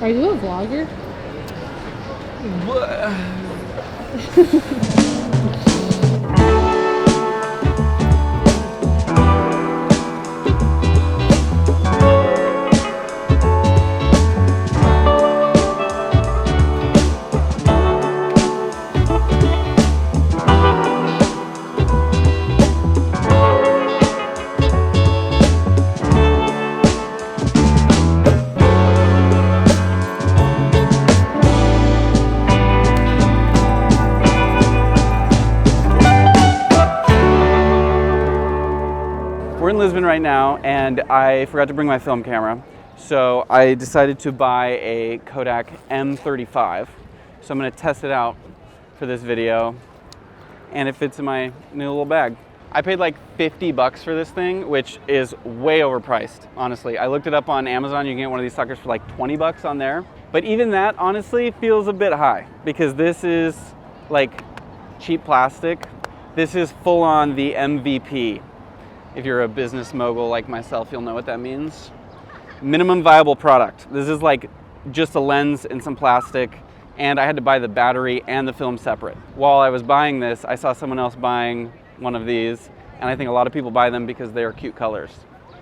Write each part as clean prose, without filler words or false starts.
Are you a vlogger? We're in Lisbon right now, and I forgot to bring my film camera, so I decided to buy a Kodak M35. So I'm going to test it out for this video, and it fits in my new little bag. I paid like 50 bucks for this thing, which is way overpriced, honestly. I looked it up on Amazon. You can get one of these suckers for like 20 bucks on there. But even that, honestly, feels a bit high because this is like cheap plastic. This is full on the MVP. If you're a business mogul like myself, you'll know what that means. Minimum viable product. This is like just a lens and some plastic, and I had to buy the battery and the film separate. While I was buying this, I saw someone else buying one of these, and I think a lot of people buy them because they are cute colors.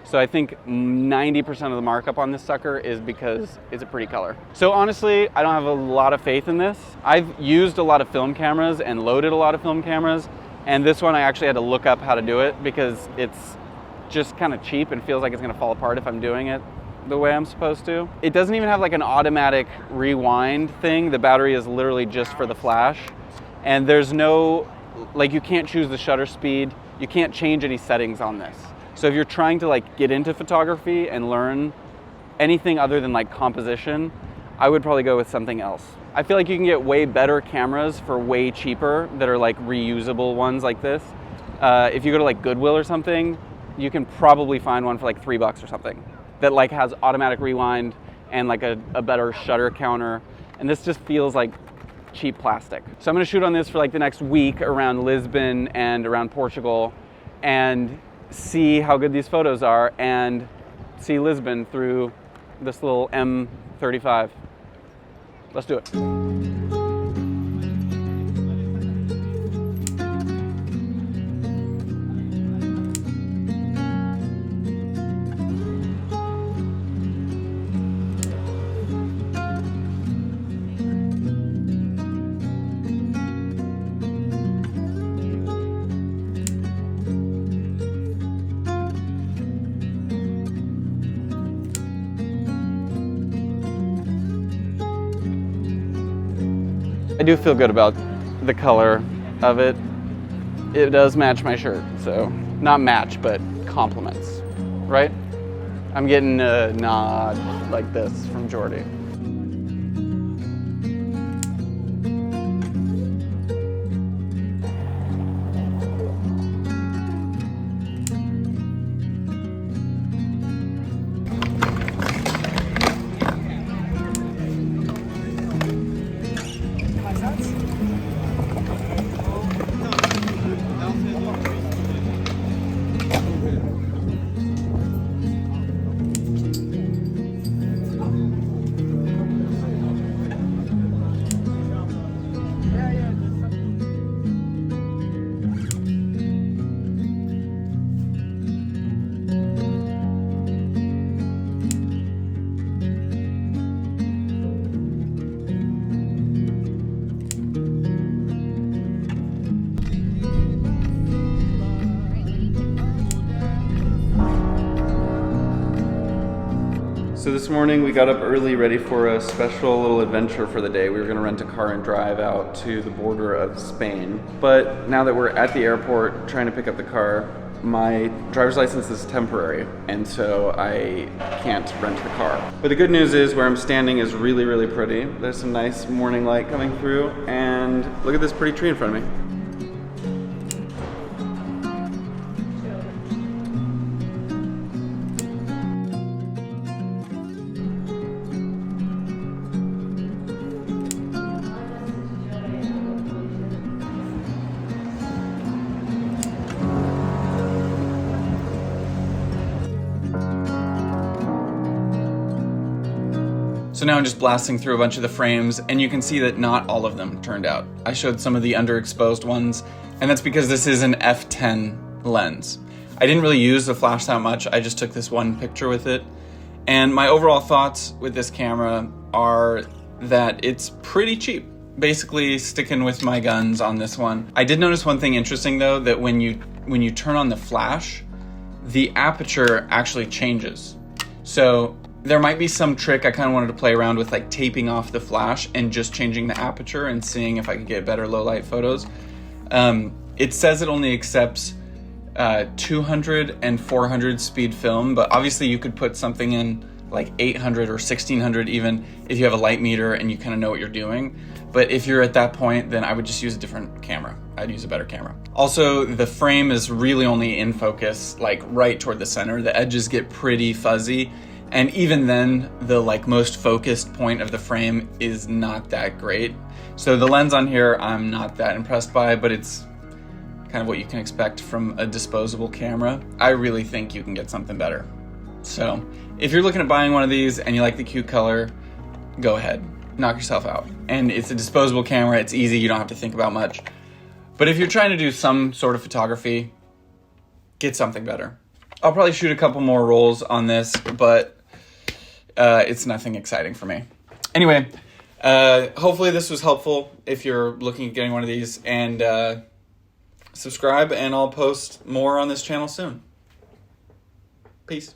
So I think 90% of the markup on this sucker is because it's a pretty color. So honestly, I don't have a lot of faith in this. I've used a lot of film cameras and loaded a lot of film cameras, and this one I actually had to look up how to do it because it's just kind of cheap and feels like it's gonna fall apart if I'm doing it the way I'm supposed to. It doesn't even have like an automatic rewind thing. The battery is literally just for the flash. And there's no, like you can't choose the shutter speed. You can't change any settings on this. So if you're trying to like get into photography and learn anything other than like composition, I would probably go with something else. I feel like you can get way better cameras for way cheaper that are like reusable ones like this. If you go to like Goodwill or something, you can probably find one for like $3 or something that like has automatic rewind and like a better shutter counter. And this just feels like cheap plastic. So I'm gonna shoot on this for like the next week around Lisbon and around Portugal and see how good these photos are and see Lisbon through this little M35. Let's do it. I do feel good about the color of it. It does match my shirt, so not match, but compliments, right? I'm getting a nod like this from Jordy. So this morning we got up early, ready for a special little adventure for the day. We were gonna rent a car and drive out to the border of Spain. But now that we're at the airport trying to pick up the car, my driver's license is temporary, and so I can't rent the car. But the good news is where I'm standing is really, really pretty. There's some nice morning light coming through, and look at this pretty tree in front of me. So now I'm just blasting through a bunch of the frames, and you can see that not all of them turned out. I showed some of the underexposed ones, and that's because this is an f10 lens. I didn't really use the flash that much, I just took this one picture with it. And my overall thoughts with this camera are that it's pretty cheap. Basically sticking with my guns on this one. I did notice one thing interesting though, that when you turn on the flash, the aperture actually changes. So there might be some trick. I kind of wanted to play around with like taping off the flash and just changing the aperture and seeing if I could get better low light photos. It says it only accepts 200 and 400 speed film, but obviously you could put something in like 800 or 1600 even if you have a light meter and you kind of know what you're doing. But if you're at that point, then I would just use a different camera. I'd use a better camera. Also, the frame is really only in focus, like right toward the center. The edges get pretty fuzzy. And even then, the like most focused point of the frame is not that great. So the lens on here, I'm not that impressed by, but it's kind of what you can expect from a disposable camera. I really think you can get something better. So if you're looking at buying one of these and you like the cute color, go ahead, knock yourself out. And it's a disposable camera, it's easy, you don't have to think about much. But if you're trying to do some sort of photography, get something better. I'll probably shoot a couple more rolls on this, but it's nothing exciting for me. Anyway, hopefully this was helpful if you're looking at getting one of these, and subscribe and I'll post more on this channel soon. Peace.